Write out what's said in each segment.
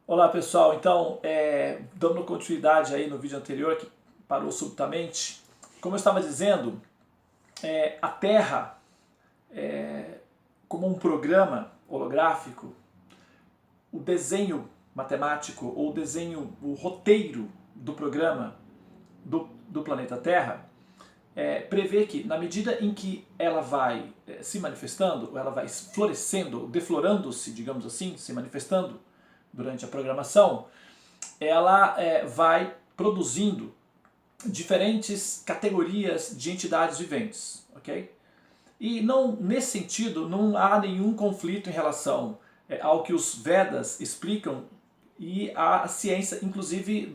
Olá pessoal, então dando continuidade aí no vídeo anterior que parou subitamente, como eu estava dizendo, a Terra como um programa holográfico, o desenho matemático ou o roteiro do programa do planeta Terra prevê que na medida em que ela vai se manifestando, ou ela vai florescendo, deflorando-se, digamos assim, se manifestando durante a programação, ela vai produzindo diferentes categorias de entidades viventes, ok? E não, nesse sentido não há nenhum conflito em relação ao que os Vedas explicam e a ciência, inclusive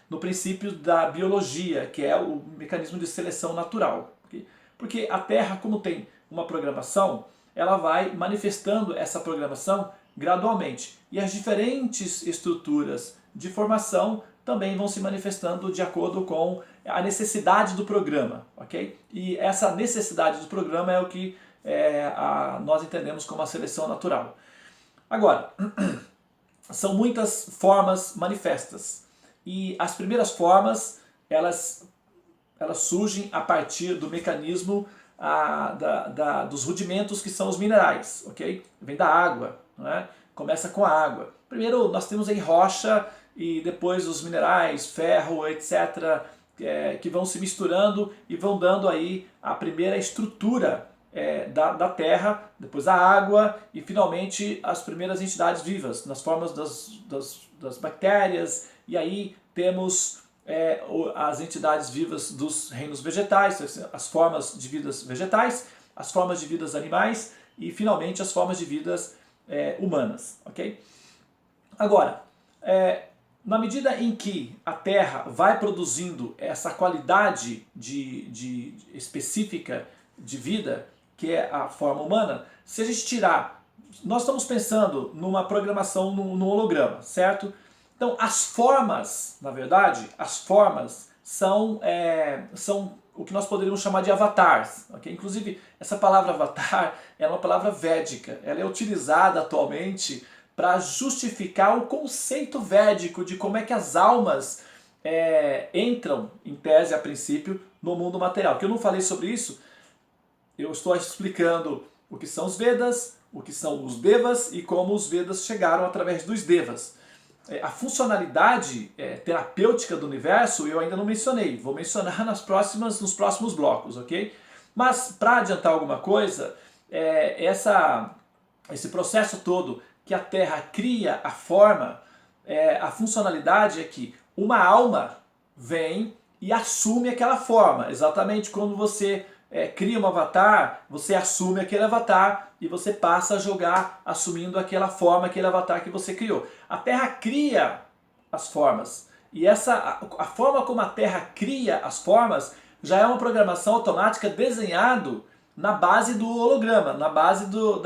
no princípio da biologia, que é o mecanismo de seleção natural. Okay? Porque a Terra, como tem uma programação, ela vai manifestando essa programação gradualmente. E as diferentes estruturas de formação também vão se manifestando de acordo com a necessidade do programa. Okay? E essa necessidade do programa é o que nós entendemos como a seleção natural. Agora, são muitas formas manifestas. E as primeiras formas, elas surgem a partir do mecanismo dos rudimentos que são os minerais, ok? Vem da água, não é? Começa com a água. Primeiro nós temos aí rocha e depois os minerais, ferro, etc., que vão se misturando e vão dando aí a primeira estrutura da terra, depois a água e finalmente as primeiras entidades vivas, nas formas das bactérias, e aí temos as entidades vivas dos reinos vegetais, as formas de vidas vegetais, as formas de vidas animais e finalmente as formas de vidas humanas. Okay? Agora, na medida em que a Terra vai produzindo essa qualidade específica de vida, que é a forma humana, se a gente tirar, nós estamos pensando numa programação no holograma, certo? Então as formas, na verdade, as formas são o que nós poderíamos chamar de avatars. Okay? Inclusive, essa palavra avatar é uma palavra védica, ela é utilizada atualmente para justificar o conceito védico de como é que as almas entram, em tese, a princípio, no mundo material. Que eu não falei sobre isso, eu estou explicando o que são os Vedas, o que são os Devas e como os Vedas chegaram através dos Devas. A funcionalidade terapêutica do universo eu ainda não mencionei, vou mencionar nos próximos blocos, ok? Mas para adiantar alguma coisa, esse processo todo que a Terra cria a forma, a funcionalidade é que uma alma vem e assume aquela forma, exatamente quando você cria um avatar, você assume aquele avatar e você passa a jogar assumindo aquela forma, aquele avatar que você criou. A Terra cria as formas e a forma como a Terra cria as formas já é uma programação automática desenhado na base do holograma, na base do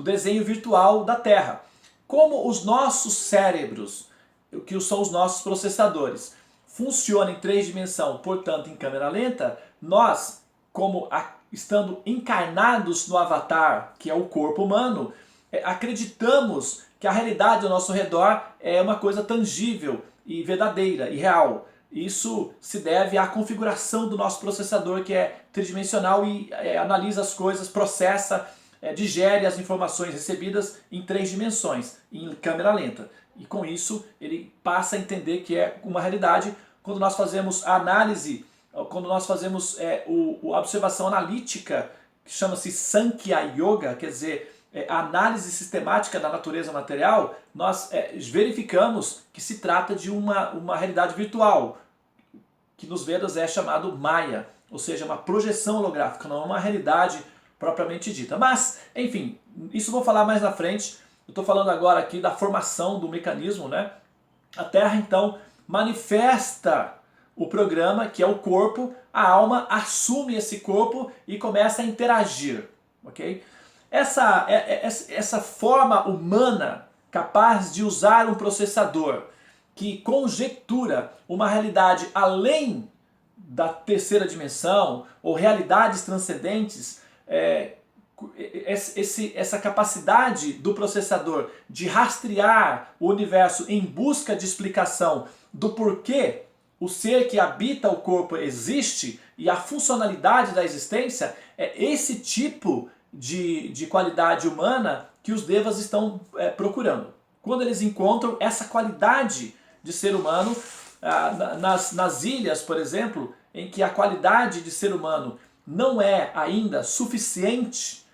desenho virtual da Terra. Como os nossos cérebros, que são os nossos processadores, funcionam em 3 dimensões, portanto em câmera lenta, nós, estando encarnados no avatar, que é o corpo humano, acreditamos que a realidade ao nosso redor é uma coisa tangível e verdadeira e real. Isso se deve à configuração do nosso processador, que é tridimensional e analisa as coisas, processa, digere as informações recebidas em 3 dimensões, em câmera lenta. E com isso ele passa a entender que é uma realidade. Quando nós fazemos a análise, quando nós fazemos a observação analítica, que chama-se Sankhya Yoga, quer dizer, a análise sistemática da natureza material, nós verificamos que se trata de uma realidade virtual, que nos Vedas é chamado Maya, ou seja, uma projeção holográfica, não é uma realidade propriamente dita. Mas, enfim, isso eu vou falar mais na frente. Eu estou falando agora aqui da formação do mecanismo, né? A Terra, então, manifesta o programa, que é o corpo, a alma assume esse corpo e começa a interagir. Okay? Essa forma humana capaz de usar um processador que conjectura uma realidade além da terceira dimensão ou realidades transcendentes, essa capacidade do processador de rastrear o universo em busca de explicação do porquê o ser que habita o corpo existe e a funcionalidade da existência, é esse tipo de qualidade humana que os devas estão procurando. Quando eles encontram essa qualidade de ser humano, nas ilhas, por exemplo, em que a qualidade de ser humano não é ainda suficiente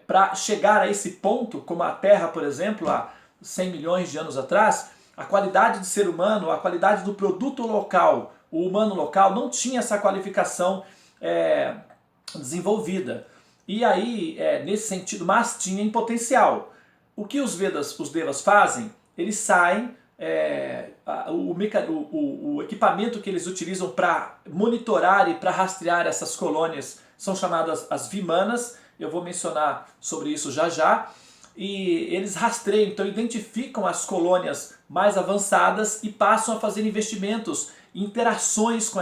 para chegar a esse ponto, como a Terra, por exemplo, há 100 milhões de anos atrás, a qualidade de ser humano, a qualidade do produto local, o humano local, não tinha essa qualificação desenvolvida. E aí, nesse sentido, mas tinha em potencial. O que os devas fazem? Eles saem, o equipamento que eles utilizam para monitorar e para rastrear essas colônias são chamadas as vimanas, eu vou mencionar sobre isso já já, e eles rastreiam, então identificam as colônias mais avançadas e passam a fazer investimentos, interações com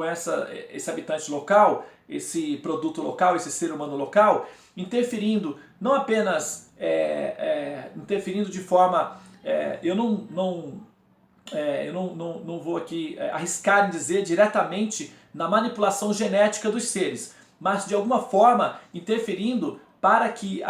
esse habitante local, esse produto local, esse ser humano local, interferindo, não apenas interferindo de forma... eu não vou aqui arriscar em dizer diretamente na manipulação genética dos seres, mas de alguma forma interferindo para que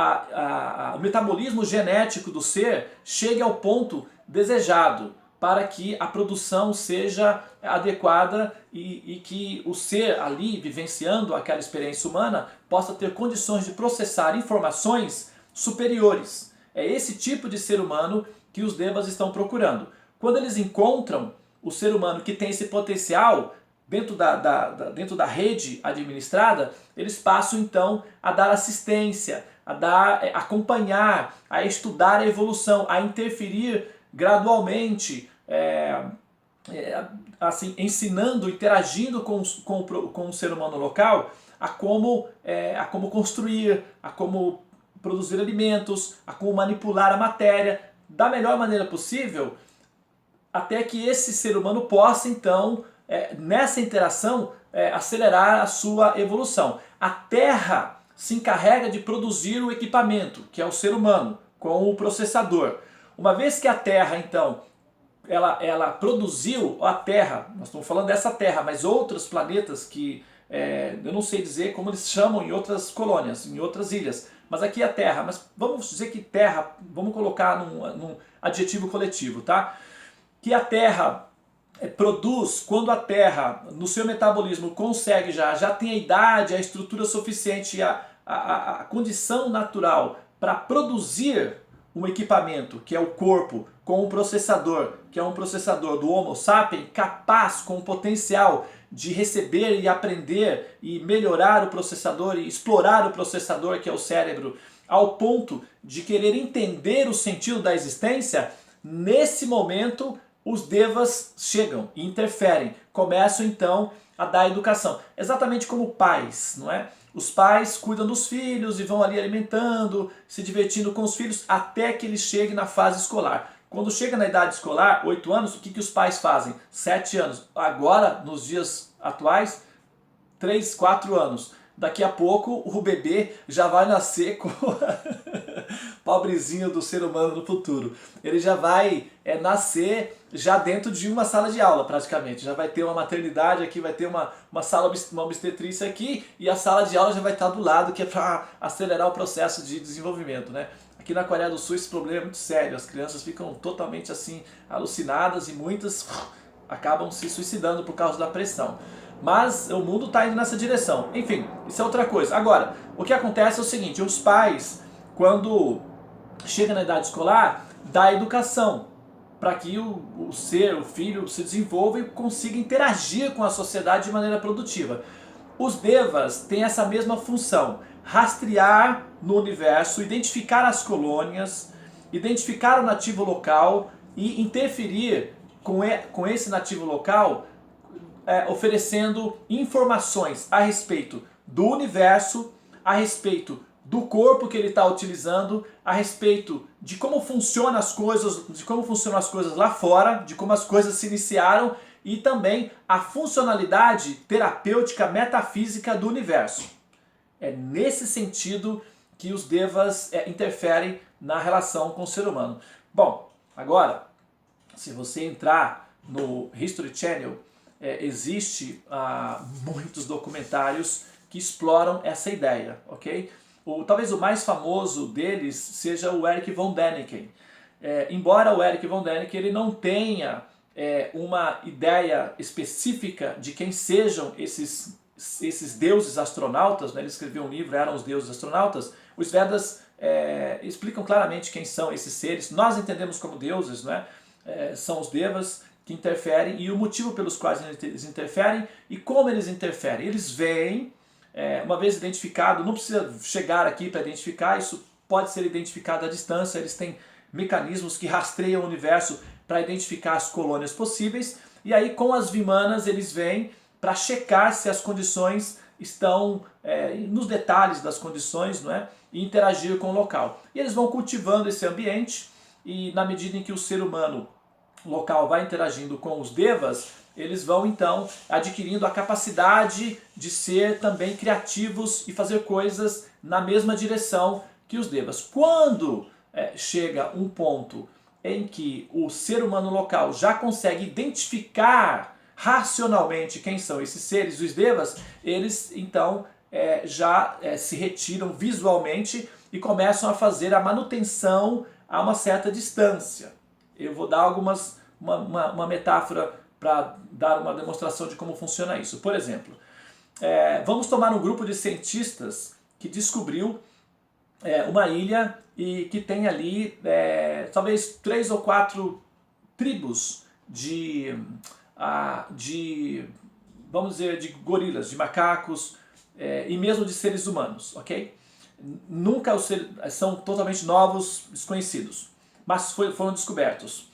o metabolismo genético do ser chegue ao ponto desejado, para que a produção seja adequada e que o ser ali, vivenciando aquela experiência humana, possa ter condições de processar informações superiores. É esse tipo de ser humano que os devas estão procurando. Quando eles encontram o ser humano que tem esse potencial dentro da rede administrada, eles passam então a dar assistência, a acompanhar, a estudar a evolução, a interferir gradualmente, assim, ensinando, interagindo com o ser humano local a como construir, a como produzir alimentos, a como manipular a matéria da melhor maneira possível, até que esse ser humano possa então, nessa interação, acelerar a sua evolução. A Terra se encarrega de produzir o equipamento, que é o ser humano, com o processador. Uma vez que a Terra, então, ela produziu a Terra, nós estamos falando dessa Terra, mas outros planetas que eu não sei dizer como eles chamam em outras colônias, em outras ilhas, mas aqui é a Terra, mas vamos dizer que Terra, vamos colocar num adjetivo coletivo, tá? Que a Terra produz, quando a Terra, no seu metabolismo, consegue já tem a idade, a estrutura suficiente, a condição natural para produzir um equipamento, que é o corpo, com um processador, que é um processador do Homo sapiens, capaz, com o potencial de receber e aprender e melhorar o processador e explorar o processador, que é o cérebro, ao ponto de querer entender o sentido da existência, nesse momento os devas chegam e interferem, começam então a dar educação. Exatamente como pais, não é? Os pais cuidam dos filhos e vão ali alimentando, se divertindo com os filhos até que eles cheguem na fase escolar. Quando chega na idade escolar, 8 anos, o que os pais fazem? 7 anos. Agora, nos dias atuais, 3, 4 anos. Daqui a pouco o bebê já vai nascer com pobrezinho do ser humano no futuro. Ele já vai nascer já dentro de uma sala de aula praticamente. Já vai ter uma maternidade aqui, vai ter uma obstetrícia aqui e a sala de aula já vai estar do lado, que é para acelerar o processo de desenvolvimento, né? Aqui na Coreia do Sul esse problema é muito sério. As crianças ficam totalmente assim alucinadas e muitas acabam se suicidando por causa da pressão. Mas o mundo está indo nessa direção. Enfim, isso é outra coisa. Agora, o que acontece é o seguinte, os pais, quando chega na idade escolar, dá educação para que o filho se desenvolva e consiga interagir com a sociedade de maneira produtiva. Os devas têm essa mesma função, rastrear no universo, identificar as colônias, identificar o nativo local e interferir com esse nativo local, oferecendo informações a respeito do universo, a respeito do corpo que ele está utilizando, a respeito de como funcionam as coisas lá fora, de como as coisas se iniciaram e também a funcionalidade terapêutica metafísica do universo. É nesse sentido que os devas interferem na relação com o ser humano. Bom, agora, se você entrar no History Channel, existe muitos documentários que exploram essa ideia, ok? Talvez o mais famoso deles seja o Erich von Däniken. Embora o Erich von Däniken ele não tenha uma ideia específica de quem sejam esses deuses astronautas, né? Ele escreveu um livro, Eram os Deuses Astronautas, os Vedas explicam claramente quem são esses seres. Nós entendemos como deuses, né? São os devas que interferem e o motivo pelos quais eles interferem e como eles interferem. Eles vêm, uma vez identificado, não precisa chegar aqui para identificar, isso pode ser identificado à distância, eles têm mecanismos que rastreiam o universo para identificar as colônias possíveis, e aí com as Vimanas eles vêm para checar se as condições estão nos detalhes das condições, não é? E interagir com o local. E eles vão cultivando esse ambiente, e na medida em que o ser humano local vai interagindo com os devas, eles vão então adquirindo a capacidade de ser também criativos e fazer coisas na mesma direção que os devas. Quando chega um ponto em que o ser humano local já consegue identificar racionalmente quem são esses seres, os devas, eles então já se retiram visualmente e começam a fazer a manutenção a uma certa distância. Eu vou dar uma metáfora para dar uma demonstração de como funciona isso. Por exemplo, vamos tomar um grupo de cientistas que descobriu uma ilha e que tem ali talvez 3 ou 4 tribos vamos dizer, de gorilas, de macacos e mesmo de seres humanos, ok? Nunca são totalmente novos, desconhecidos, mas foram descobertos.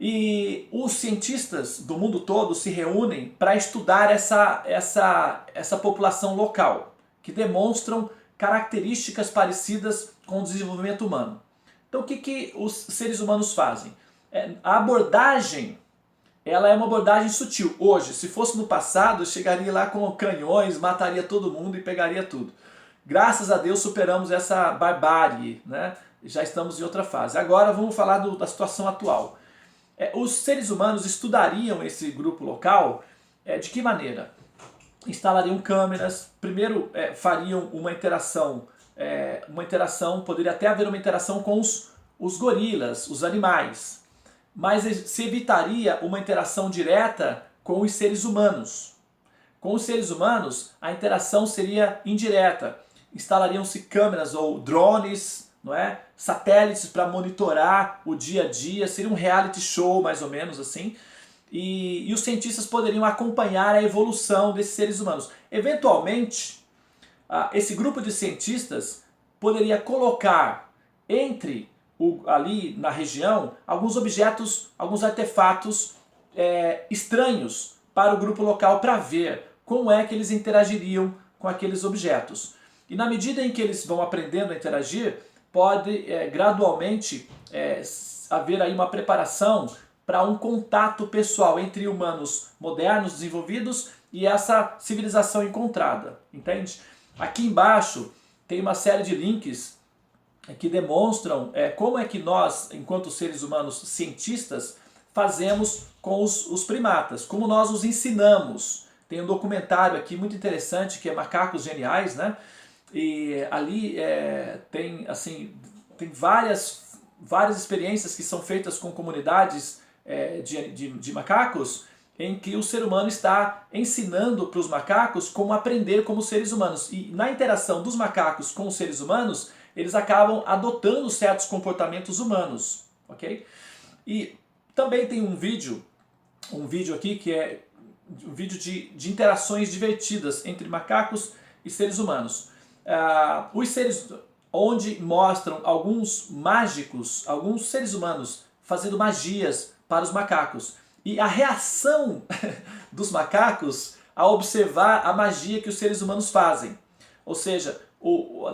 E os cientistas do mundo todo se reúnem para estudar essa população local, que demonstram características parecidas com o desenvolvimento humano. Então o que os seres humanos fazem? A abordagem, ela é uma abordagem sutil. Hoje, se fosse no passado, eu chegaria lá com canhões, mataria todo mundo e pegaria tudo. Graças a Deus superamos essa barbárie, né? Já estamos em outra fase. Agora vamos falar da situação atual. Os seres humanos estudariam esse grupo local de que maneira? Instalariam câmeras, primeiro fariam uma interação, poderia até haver uma interação com os gorilas, os animais, mas se evitaria uma interação direta com os seres humanos. Com os seres humanos, a interação seria indireta. Instalariam-se câmeras ou drones, não é? Satélites para monitorar o dia a dia, seria um reality show mais ou menos assim, e os cientistas poderiam acompanhar a evolução desses seres humanos. Eventualmente, esse grupo de cientistas poderia colocar ali na região alguns objetos, alguns artefatos estranhos para o grupo local para ver como é que eles interagiriam com aqueles objetos. E na medida em que eles vão aprendendo a interagir, pode gradualmente haver aí uma preparação para um contato pessoal entre humanos modernos, desenvolvidos, e essa civilização encontrada, entende? Aqui embaixo tem uma série de links que demonstram como é que nós, enquanto seres humanos cientistas, fazemos com os primatas, como nós os ensinamos. Tem um documentário aqui muito interessante que é Macacos Geniais, né? E ali tem várias experiências que são feitas com comunidades de macacos, em que o ser humano está ensinando para os macacos como aprender como seres humanos. E na interação dos macacos com os seres humanos, eles acabam adotando certos comportamentos humanos, ok? E também tem um vídeo aqui que é um vídeo de interações divertidas entre macacos e seres humanos. Onde mostram alguns mágicos, alguns seres humanos fazendo magias para os macacos. E a reação dos macacos ao observar a magia que os seres humanos fazem. Ou seja,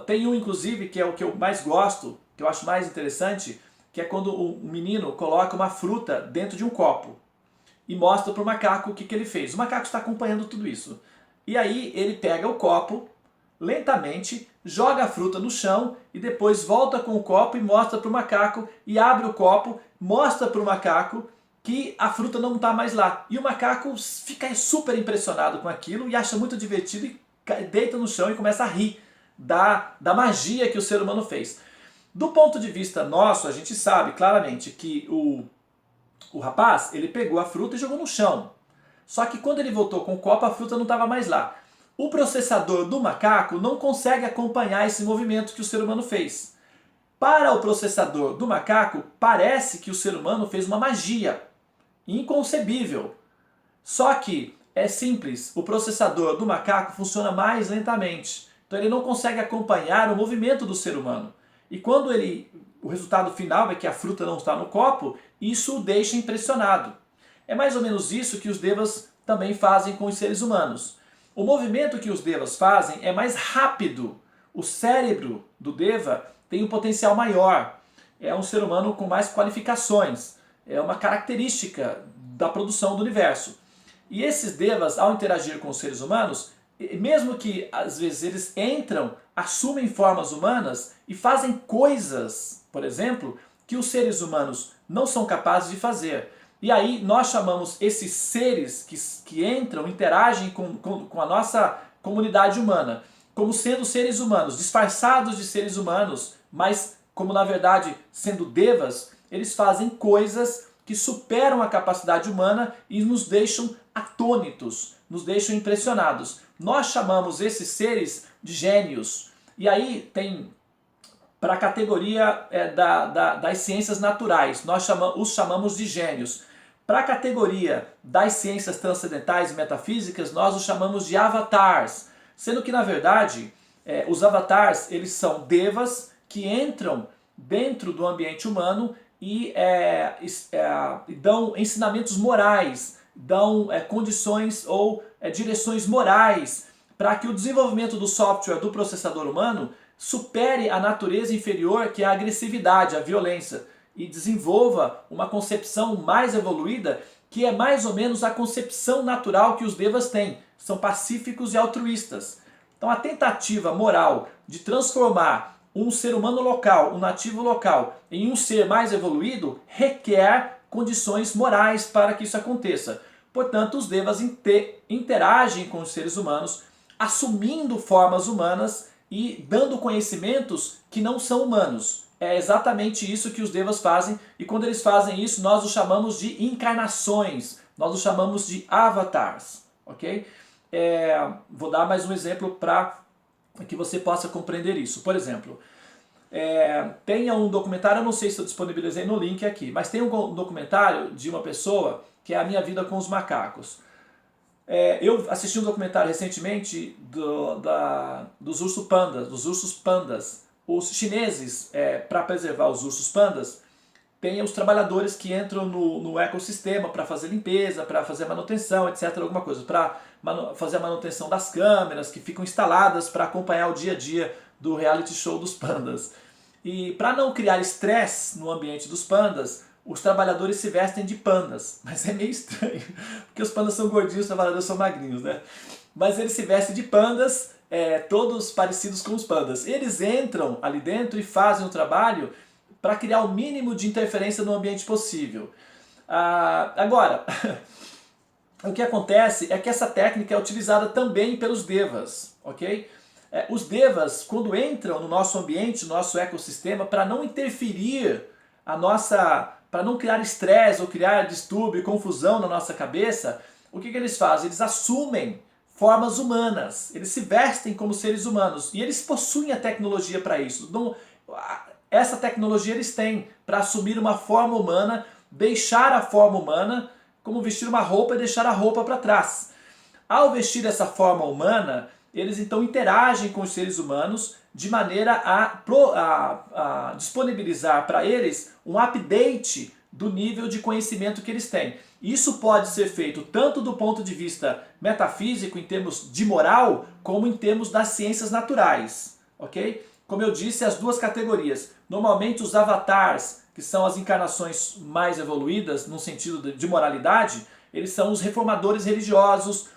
tem um inclusive que é o que eu mais gosto, que eu acho mais interessante, que é quando o menino coloca uma fruta dentro de um copo e mostra para o macaco o que ele fez. O macaco está acompanhando tudo isso. E aí ele pega o copo, lentamente, joga a fruta no chão e depois volta com o copo e mostra para o macaco e abre o copo, mostra para o macaco que a fruta não está mais lá. E o macaco fica super impressionado com aquilo e acha muito divertido e deita no chão e começa a rir da magia que o ser humano fez. Do ponto de vista nosso, a gente sabe claramente que o rapaz, ele pegou a fruta e jogou no chão. Só que quando ele voltou com o copo, a fruta não estava mais lá. O processador do macaco não consegue acompanhar esse movimento que o ser humano fez. Para o processador do macaco, parece que o ser humano fez uma magia inconcebível. Só que é simples, o processador do macaco funciona mais lentamente. Então ele não consegue acompanhar o movimento do ser humano. E quando o resultado final é que a fruta não está no copo, isso o deixa impressionado. É mais ou menos isso que os devas também fazem com os seres humanos. O movimento que os devas fazem é mais rápido. O cérebro do deva tem um potencial maior. É um ser humano com mais qualificações. É uma característica da produção do universo. E esses devas, ao interagir com os seres humanos, mesmo que às vezes eles entram, assumem formas humanas e fazem coisas, por exemplo, que os seres humanos não são capazes de fazer. E aí nós chamamos esses seres que entram, interagem com a nossa comunidade humana, como sendo seres humanos, disfarçados de seres humanos, mas como na verdade sendo devas, eles fazem coisas que superam a capacidade humana e nos deixam atônitos, nos deixam impressionados. Nós chamamos esses seres de gênios. E aí tem, para a categoria das ciências naturais, nós os chamamos de gênios. Para a categoria das ciências transcendentais e metafísicas, nós os chamamos de avatars. Sendo que, na verdade, os avatars eles são devas que entram dentro do ambiente humano e dão ensinamentos morais, dão condições ou direções morais para que o desenvolvimento do software do processador humano supere a natureza inferior, que é a agressividade, a violência, e desenvolva uma concepção mais evoluída, que é mais ou menos a concepção natural que os devas têm. São pacíficos e altruístas. Então a tentativa moral de transformar um ser humano local, um nativo local, em um ser mais evoluído, requer condições morais para que isso aconteça. Portanto, os devas interagem com os seres humanos, assumindo formas humanas e dando conhecimentos que não são humanos. É exatamente isso que os devas fazem, e quando eles fazem isso, nós os chamamos de encarnações, nós os chamamos de avatars, ok? Vou dar mais um exemplo para que você possa compreender isso. Por exemplo, tem um documentário, eu não sei se eu disponibilizei no link aqui, mas tem um documentário de uma pessoa que é A Minha Vida com os Macacos. Eu assisti um documentário recentemente dos ursos pandas. Os chineses, para preservar os ursos pandas, tem os trabalhadores que entram no ecossistema para fazer limpeza, para fazer manutenção, etc. Alguma coisa, para fazer a manutenção das câmeras que ficam instaladas para acompanhar o dia a dia do reality show dos pandas. E para não criar estresse no ambiente dos pandas, os trabalhadores se vestem de pandas. Mas é meio estranho, porque os pandas são gordinhos, os trabalhadores são magrinhos, né? Mas eles se vestem de pandas, todos parecidos com os pandas. Eles entram ali dentro e fazem o trabalho para criar o mínimo de interferência no ambiente possível. Agora, o que acontece é que essa técnica é utilizada também pelos devas, ok? Os devas, quando entram no nosso ambiente, no nosso ecossistema, para não interferir para não criar estresse ou criar distúrbio e confusão na nossa cabeça, o que eles fazem? Eles assumem formas humanas, eles se vestem como seres humanos e eles possuem a tecnologia para isso. Essa tecnologia eles têm para assumir uma forma humana, deixar a forma humana, como vestir uma roupa e deixar a roupa para trás. Ao vestir essa forma humana, eles então interagem com os seres humanos de maneira a disponibilizar para eles um update do nível de conhecimento que eles têm. Isso pode ser feito tanto do ponto de vista metafísico, em termos de moral, como em termos das ciências naturais, ok? Como eu disse, as duas categorias. Normalmente os avatars, que são as encarnações mais evoluídas no sentido de moralidade, eles são os reformadores religiosos,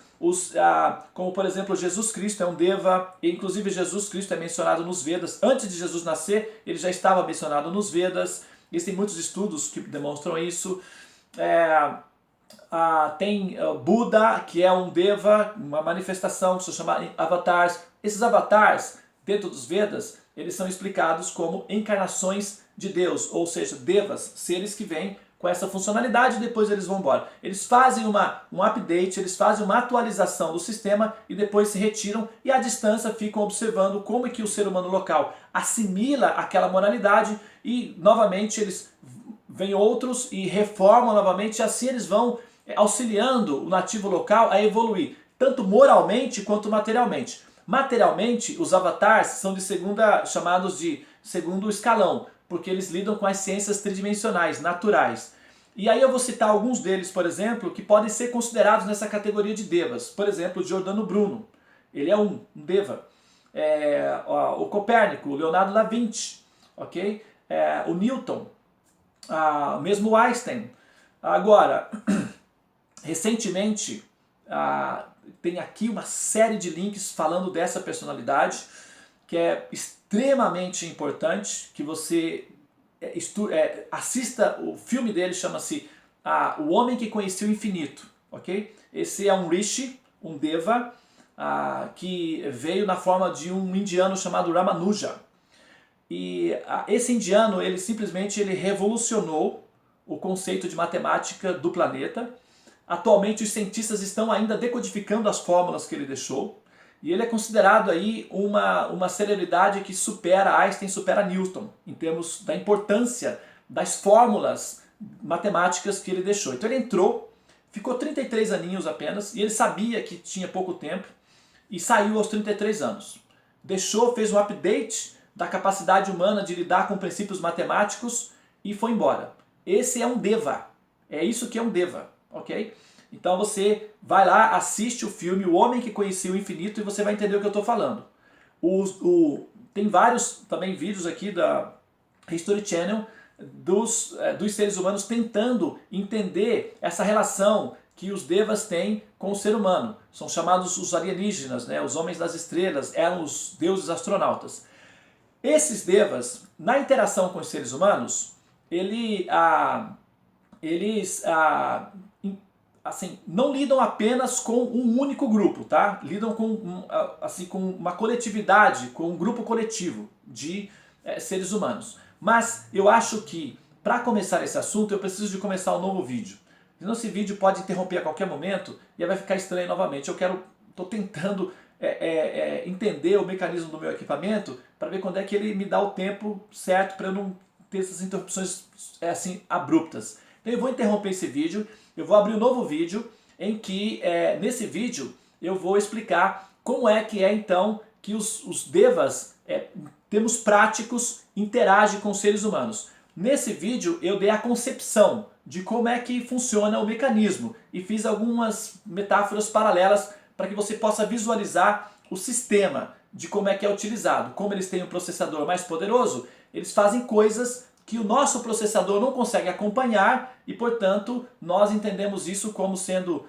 como por exemplo Jesus Cristo é um Deva, e inclusive Jesus Cristo é mencionado nos Vedas. Antes de Jesus nascer, ele já estava mencionado nos Vedas. Existem muitos estudos que demonstram isso. Tem Buda, que é um Deva, uma manifestação que se chama avatares. Esses avatares, dentro dos Vedas, eles são explicados como encarnações de Deus, ou seja, Devas, seres que vêm com essa funcionalidade e depois eles vão embora. Eles fazem um update, eles fazem uma atualização do sistema e depois se retiram e à distância ficam observando como é que o ser humano local assimila aquela moralidade e novamente eles vêm outros e reformam novamente e assim eles vão auxiliando o nativo local a evoluir, tanto moralmente quanto materialmente. Materialmente, os avatares são chamados de segundo escalão, porque eles lidam com as ciências tridimensionais, naturais. E aí eu vou citar alguns deles, por exemplo, que podem ser considerados nessa categoria de Devas. Por exemplo, Giordano Bruno, ele é um Deva. O Copérnico, o Leonardo da Vinci, ok? O Newton, mesmo o Einstein. Agora, recentemente, tem aqui uma série de links falando dessa personalidade, que é extremamente importante que você assista. O filme dele chama-se O Homem que Conhecia o Infinito, ok? Esse é um Rishi, um Deva, que veio na forma de um indiano chamado Ramanuja. E esse indiano, ele simplesmente revolucionou o conceito de matemática do planeta. Atualmente os cientistas estão ainda decodificando as fórmulas que ele deixou. E ele é considerado aí uma celebridade que supera Einstein, supera Newton, em termos da importância das fórmulas matemáticas que ele deixou. Então ele entrou, ficou 33 aninhos apenas, e ele sabia que tinha pouco tempo, e saiu aos 33 anos. Fez um update da capacidade humana de lidar com princípios matemáticos e foi embora. Esse é um Deva, é isso que é um Deva, ok? Então você vai lá, assiste o filme O Homem que Conhecia o Infinito e você vai entender o que eu estou falando. Tem vários também vídeos aqui da History Channel dos seres humanos tentando entender essa relação que os Devas têm com o ser humano. São chamados os alienígenas, né? Os homens das estrelas, eram os deuses astronautas. Esses Devas, na interação com os seres humanos, eles não lidam apenas com um único grupo, tá? Lidam com uma coletividade, com um grupo coletivo de seres humanos. Mas eu acho que, para começar esse assunto, eu preciso de começar um novo vídeo. Senão esse vídeo pode interromper a qualquer momento e aí vai ficar estranho novamente. Estou tentando entender o mecanismo do meu equipamento para ver quando é que ele me dá o tempo certo para eu não ter essas interrupções abruptas. Então eu vou interromper esse vídeo. Eu vou abrir um novo vídeo em que, nesse vídeo, eu vou explicar como é que então que os Devas, em termos práticos, interagem com os seres humanos. Nesse vídeo eu dei a concepção de como é que funciona o mecanismo e fiz algumas metáforas paralelas para que você possa visualizar o sistema de como é que é utilizado. Como eles têm um processador mais poderoso, eles fazem coisas que o nosso processador não consegue acompanhar e, portanto, nós entendemos isso como sendo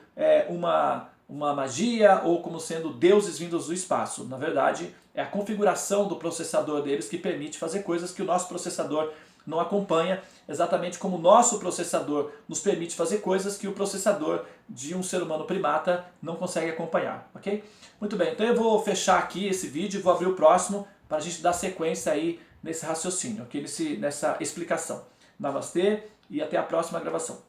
uma magia ou como sendo deuses vindos do espaço. Na verdade, é a configuração do processador deles que permite fazer coisas que o nosso processador não acompanha, exatamente como o nosso processador nos permite fazer coisas que o processador de um ser humano primata não consegue acompanhar, ok? Muito bem, então eu vou fechar aqui esse vídeo e vou abrir o próximo para a gente dar sequência aí nesse raciocínio, ok? Nessa explicação. Namastê e até a próxima gravação.